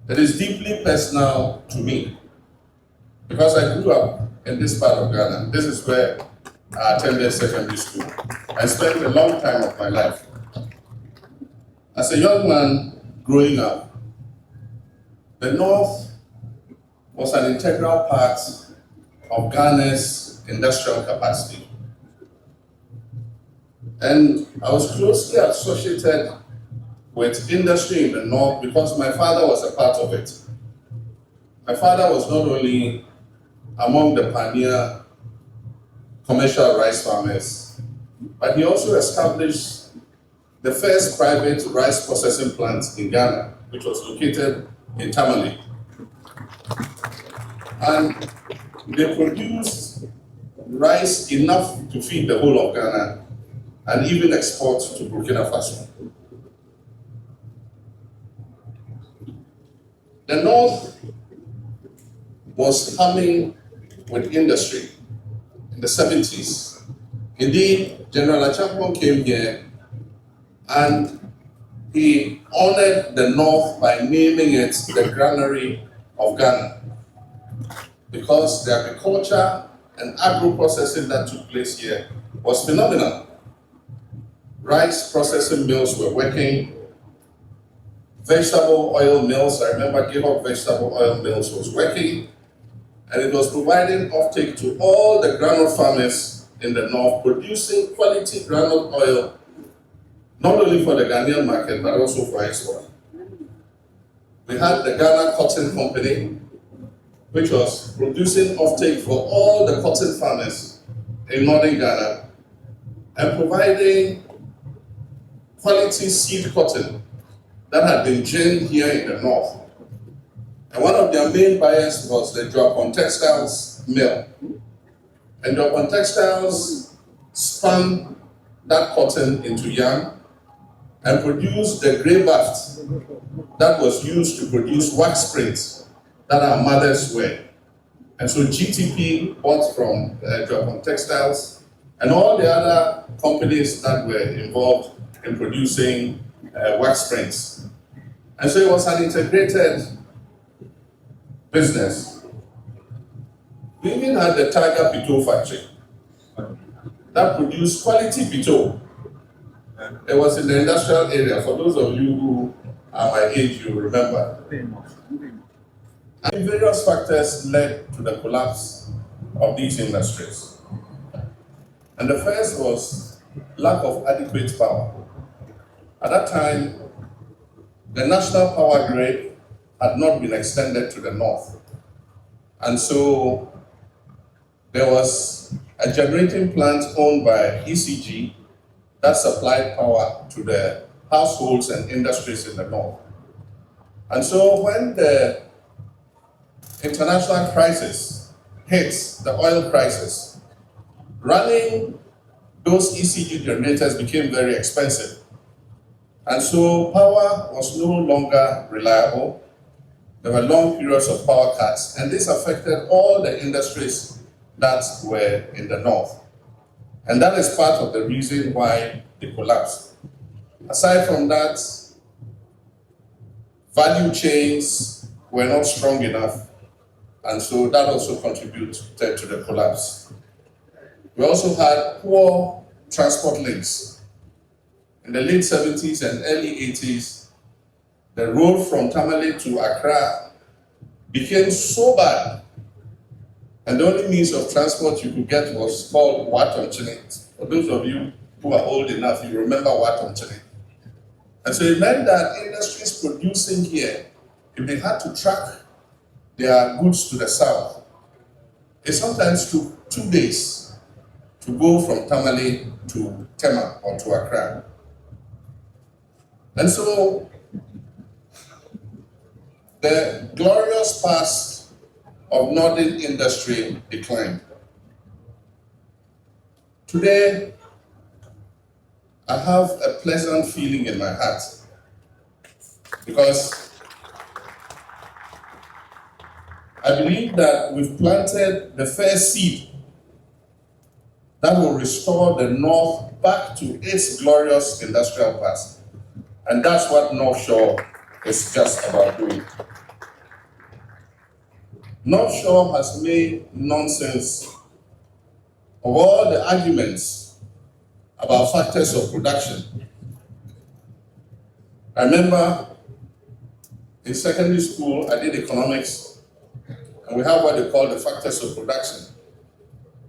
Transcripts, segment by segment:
It is deeply personal to me because I grew up in this part of Ghana. This is where I attended secondary school. I spent a long time of my life. As a young man growing up, the North was an integral part of Ghana's industrial capacity. And I was closely associated with industry in the North because my father was a part of it. My father was not only among the pioneer commercial rice farmers, but he also established the first private rice processing plant in Ghana, which was located in Tamale. And they produced rice enough to feed the whole of Ghana and even export to Burkina Faso. The North was humming with industry in the 70s. Indeed, General Achampong came here and he honored the North by naming it the Granary of Ghana, because the agriculture and agro-processing that took place here was phenomenal. Rice processing mills were working, vegetable oil mills, I remember Gihok Vegetable Oil Mills was working, and it was providing offtake to all the granule farmers in the North, producing quality granule oil, not only for the Ghanaian market, but also for export. We had the Ghana Cotton Company, which was producing offtake for all the cotton farmers in northern Ghana and providing quality seed cotton that had been ginned here in the North. And one of their main buyers was the Dramani Textiles mill. And Dramani Textiles spun that cotton into yarn and produced the grey baft that was used to produce wax prints that our mothers wear. And so GTP bought from Dramani Textiles and all the other companies that were involved in producing wax prints. And so it was an integrated business. We even had the Tiger Pito factory that produced quality pito. It was in the industrial area. For those of you who are my age, you remember. And various factors led to the collapse of these industries. And the first was lack of adequate power. At that time, the national power grid had not been extended to the North. And so there was a generating plant owned by ECG that supplied power to the households and industries in the North. And so when the international crisis hits, the oil crisis, running those ECG generators became very expensive. And so power was no longer reliable. There were long periods of power cuts, and this affected all the industries that were in the North. And that is part of the reason why they collapsed. Aside from that, value chains were not strong enough, and so that also contributed to the collapse. We also had poor transport links. In the late 70s and early 80s, the road from Tamale to Accra became so bad, and the only means of transport you could get was called Watonchini. For those of you who are old enough, you remember Watonchini. And so it meant that industries producing here, if they had to track their goods to the south, it sometimes took 2 days to go from Tamale to Tema or to Accra. And so the glorious past of northern industry declined. Today, I have a pleasant feeling in my heart because I believe that we've planted the first seed that will restore the North back to its glorious industrial past. And that's what Northshore is just about doing. Northshore has made nonsense of all the arguments about factors of production. I remember in secondary school, I did economics, and we have what they call the factors of production.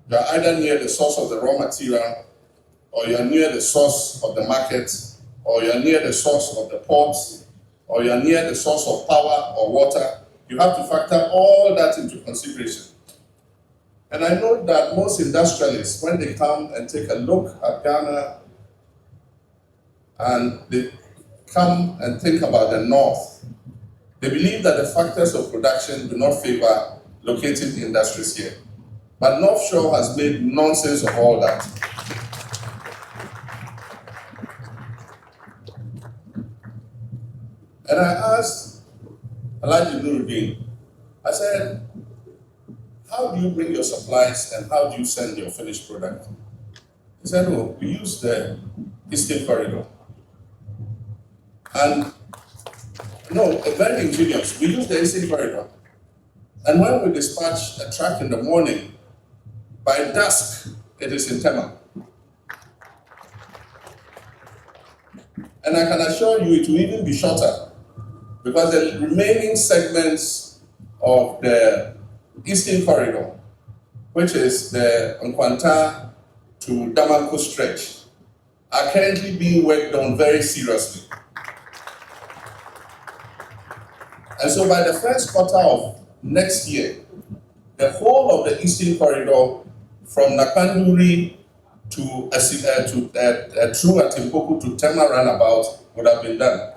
You are either near the source of the raw material, or you are near the source of the market, or you are near the source of the ports, or you are near the source of power or water. You have to factor all that into consideration. And I know that most industrialists, when they come and take a look at Ghana and they come and think about the North, they believe that the factors of production do not favor locating industries here. But Northshore has made nonsense of all that. And I asked Alhaji Nuruddin, I said, how do you bring your supplies and how do you send your finished product? He said, oh, we use the Eastern Corridor. And no, very ingenious. We use the Eastern Corridor. And when we dispatch a truck in the morning, by dusk, it is in Tema. And I can assure you it will even be shorter, because the remaining segments of the Eastern Corridor, which is the Nkwanta to Damanko stretch, are currently being worked on very seriously. And so by the first quarter of next year, the whole of the Eastern Corridor from Nakanduri to through Atimpoku to Tema roundabout would have been done.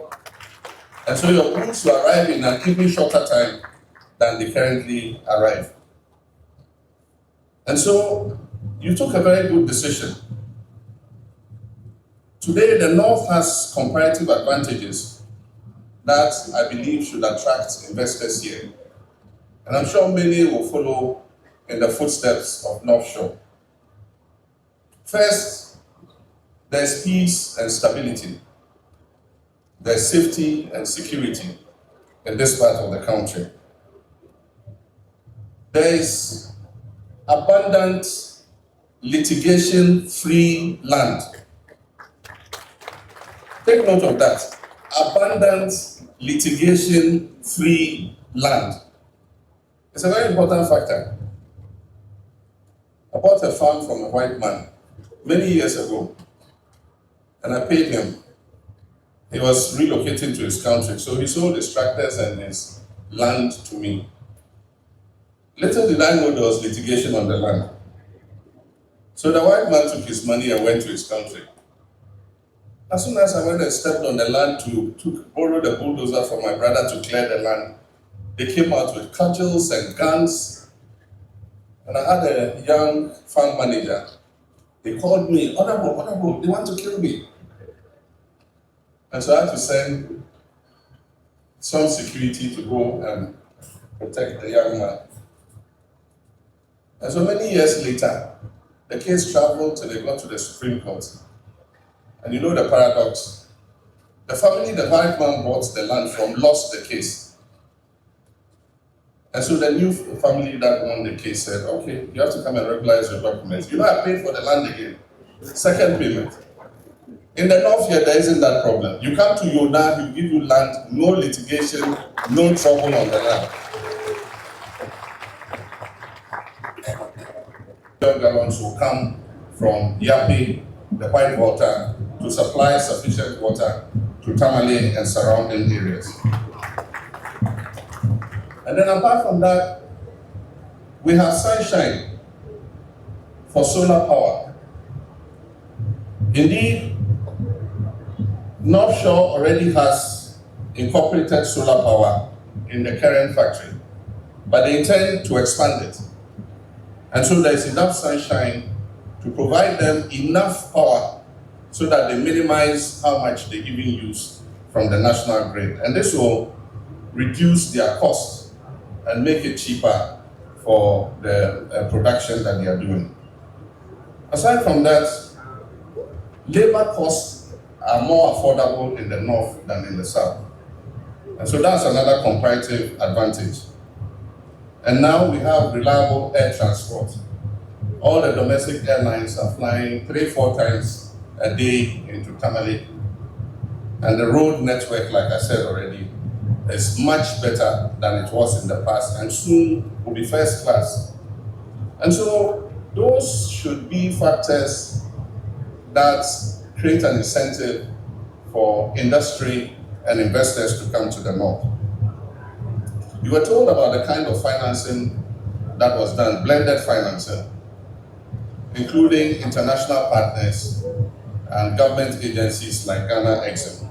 And so your goods will arrive in an even shorter time than they currently arrive. And so you took a very good decision. Today, the North has comparative advantages that I believe should attract investors here. And I'm sure many will follow in the footsteps of Northshore. First, there's peace and stability. There's safety and security in this part of the country. There is abundant litigation-free land. Take note of that. Abundant litigation-free land. It's a very important factor. I bought a farm from a white man many years ago, and I paid him. He was relocating to his country, so he sold his tractors and his land to me. Little did I know there was litigation on the land. So the white man took his money and went to his country. As soon as I went and stepped on the land to borrow the bulldozer from my brother to clear the land, they came out with cudgels and guns. And I had a young farm manager. They called me, Honorable, they want to kill me. And so I had to send some security to go and protect the young man. And so many years later, the case traveled till they got to the Supreme Court. And you know the paradox. The family the white man bought the land from lost the case. And so the new family that won the case said, okay, you have to come and regularize your documents. You know, I paid for the land again. Second payment. In the North here, there isn't that problem. You come to Yoda, he'll give you land, no litigation, no trouble on the land. Young gallons will come from Yapi, the white water, to supply sufficient water to Tamale and surrounding areas. And then apart from that, we have sunshine for solar power. Indeed, Northshore already has incorporated solar power in the current factory, but they intend to expand it. And so there is enough sunshine to provide them enough power so that they minimize how much they even use from the national grid. And this will reduce their costs and make it cheaper for the production that they are doing. Aside from that, labor costs are more affordable in the north than in the south. And so that's another comparative advantage. And now we have reliable air transport. All the domestic airlines are flying 3-4 times a day into Tamale. And the road network, like I said already, is much better than it was in the past, and soon will be first class. And so those should be factors that create an incentive for industry and investors to come to the north. You were told about the kind of financing that was done, blended financing, including international partners and government agencies like Ghana Exim.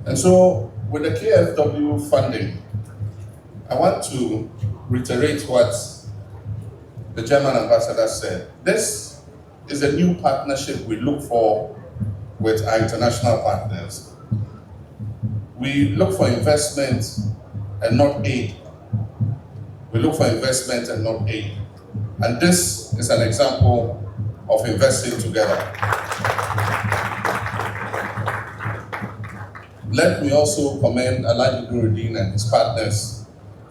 And so with the KFW funding, I want to reiterate what the German ambassador said. This is a new partnership we look for with our international partners. We look for investment and not aid. We look for investment and not aid. And this is an example of investing together. Let me also commend Alhaji Nuruddin and his partners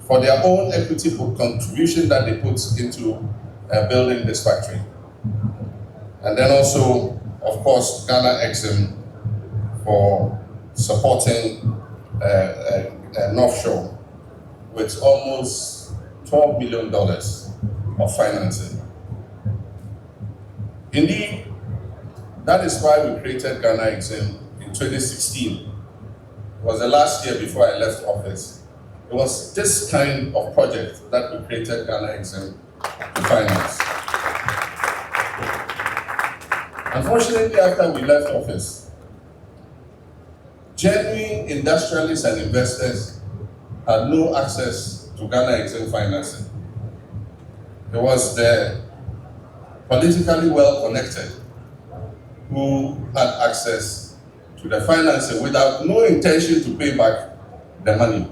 for their own equity contribution that they put into building this factory. And then also, of course, Ghana Exim for supporting Northshore with almost $12 million of financing. Indeed, that is why we created Ghana Exim in 2016. It was the last year before I left office. It was this kind of project that we created Ghana Exim to finance. Unfortunately, after we left office, genuine industrialists and investors had no access to Ghana Exim financing. There was the politically well-connected who had access to the financing without no intention to pay back the money.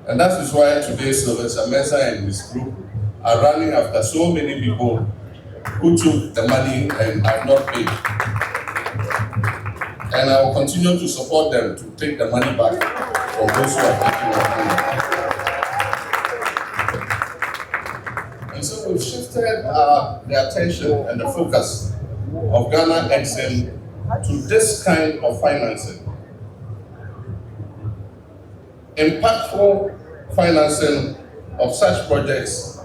And that is why today Sylvester Mensah and his group are running after so many people who took the money and have not paid. And I will continue to support them to take the money back from those who are taking the money. And so we've shifted the attention and the focus of Ghana Exim to this kind of financing. Impactful financing of such projects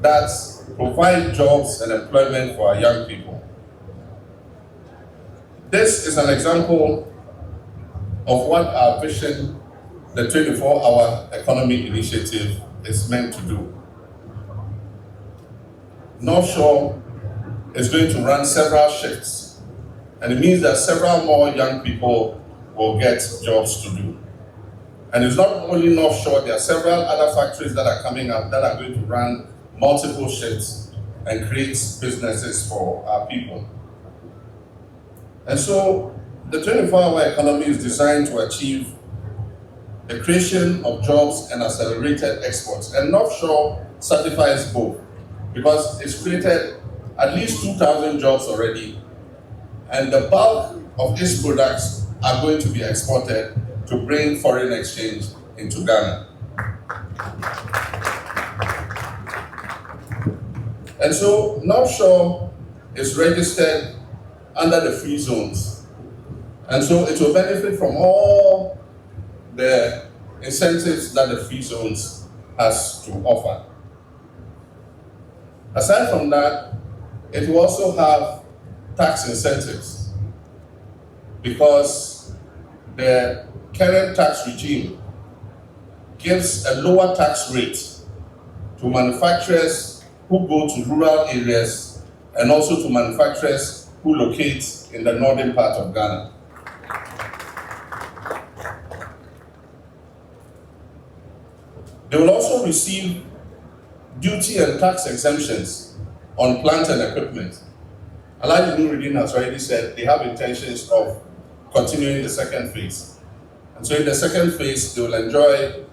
that provide jobs and employment for our young people. This is an example of what our vision, the 24-hour economy initiative, is meant to do. Northshore is going to run several shifts, and it means that several more young people will get jobs to do. And it's not only Northshore, there are several other factories that are coming up that are going to run multiple shifts and create businesses for our people. And so the 24-hour economy is designed to achieve the creation of jobs and accelerated exports. And Northshore certifies both, because it's created at least 2,000 jobs already, and the bulk of its products are going to be exported to bring foreign exchange into Ghana. And so Northshore is registered under the free zones. And so it will benefit from all the incentives that the free zones has to offer. Aside from that, it will also have tax incentives, because the current tax regime gives a lower tax rate to manufacturers who go to rural areas and also to manufacturers who locate in the northern part of Ghana. They will also receive duty and tax exemptions on plant and equipment. Alhaji Nuruddin has already said they have intentions of continuing the second phase. And so in the second phase, they will enjoy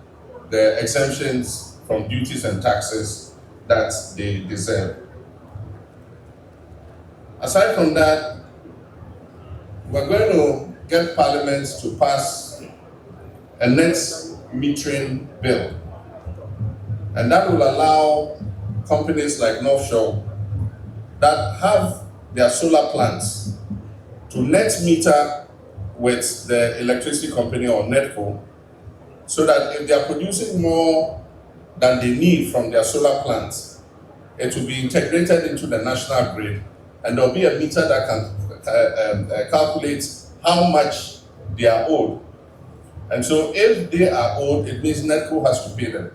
the exemptions from duties and taxes that they deserve. Aside from that, we're going to get Parliament to pass a net metering bill. And that will allow companies like Northshore that have their solar plants to net meter with the electricity company or NETCO, so that if they are producing more than they need from their solar plants, it will be integrated into the national grid, and there will be a meter that can calculate how much they are owed. And so if they are owed, it means NETCO has to pay them.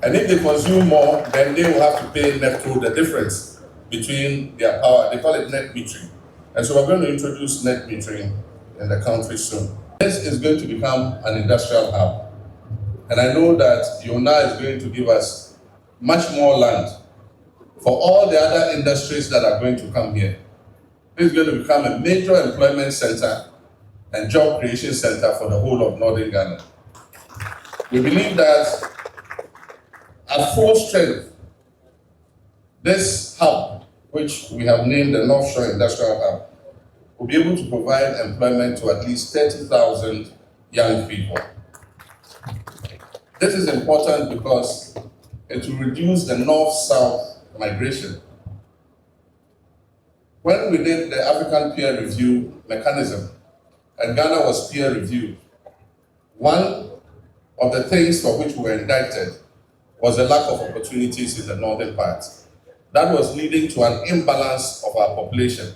And if they consume more, then they will have to pay NETCO the difference between their power. They call it net metering. And so we're going to introduce net metering in the country soon. This is going to become an industrial hub. And I know that Yona is going to give us much more land for all the other industries that are going to come here. This is going to become a major employment center and job creation center for the whole of Northern Ghana. We believe that at full strength, this hub, which we have named the Northshore Industrial Hub, will be able to provide employment to at least 30,000 young people. This is important because it will reduce the north-south migration. When we did the African peer review mechanism, and Ghana was peer reviewed, one of the things for which we were indicted was the lack of opportunities in the northern part. That was leading to an imbalance of our population.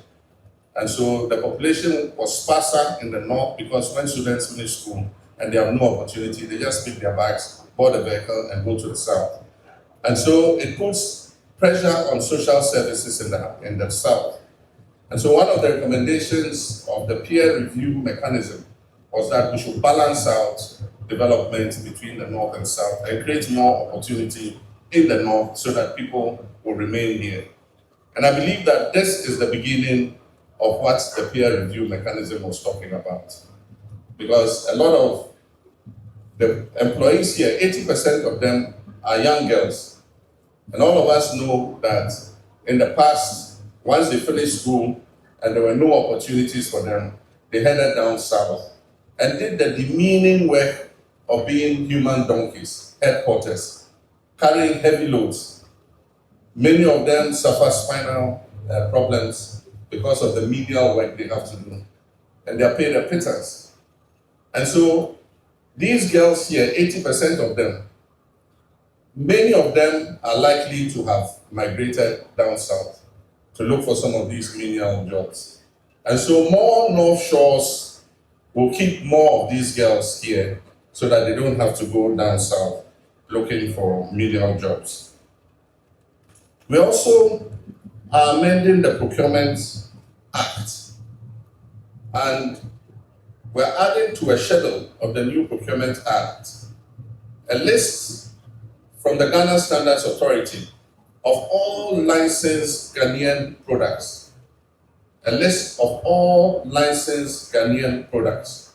And so the population was sparser in the north because when students finish school and they have no opportunity, they just pick their bags, board a vehicle, and go to the south. And so it puts pressure on social services in the south. And so one of the recommendations of the peer review mechanism was that we should balance out development between the north and south and create more opportunity in the north so that people will remain here. And I believe that this is the beginning of what the peer review mechanism was talking about. Because a lot of the employees here, 80% of them are young girls. And all of us know that in the past, once they finished school and there were no opportunities for them, they headed down south and did the demeaning work of being human donkeys, headquarters, carrying heavy loads. Many of them suffer spinal problems because of the menial work they have to do, and they are paid a pittance. And so these girls here, 80% of them, many of them are likely to have migrated down south to look for some of these menial jobs. And so more North Shores will keep more of these girls here so that they don't have to go down south looking for menial jobs. We also are amending the Procurement Act, and we're adding to a schedule of the new Procurement Act a list from the Ghana Standards Authority of all licensed Ghanaian products. A list of all licensed Ghanaian products.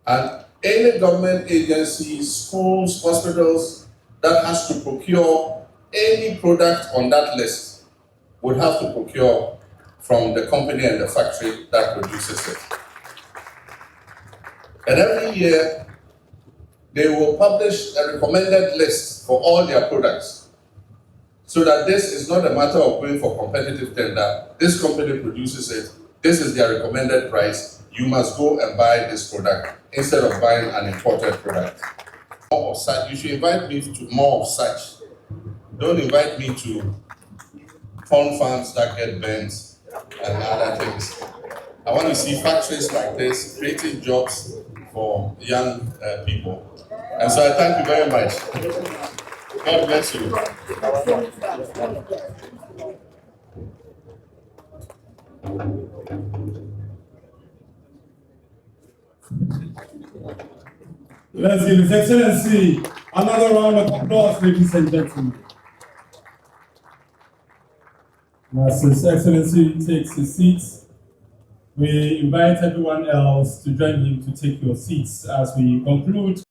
And any government agencies, schools, hospitals that has to procure any product on that list would have to procure from the company and the factory that produces it. And every year, they will publish a recommended list for all their products, so that this is not a matter of going for competitive tender. This company produces it, this is their recommended price, you must go and buy this product instead of buying an imported product. More of such, you should invite me to more of such. Don't invite me to corn farms that get burnt and other things. I want to see factories like this creating jobs for young people. And so I thank you very much. God bless you. Let's give His Excellency another round of applause, ladies and gentlemen. As His Excellency takes his seat, we invite everyone else to join him to take your seats as we conclude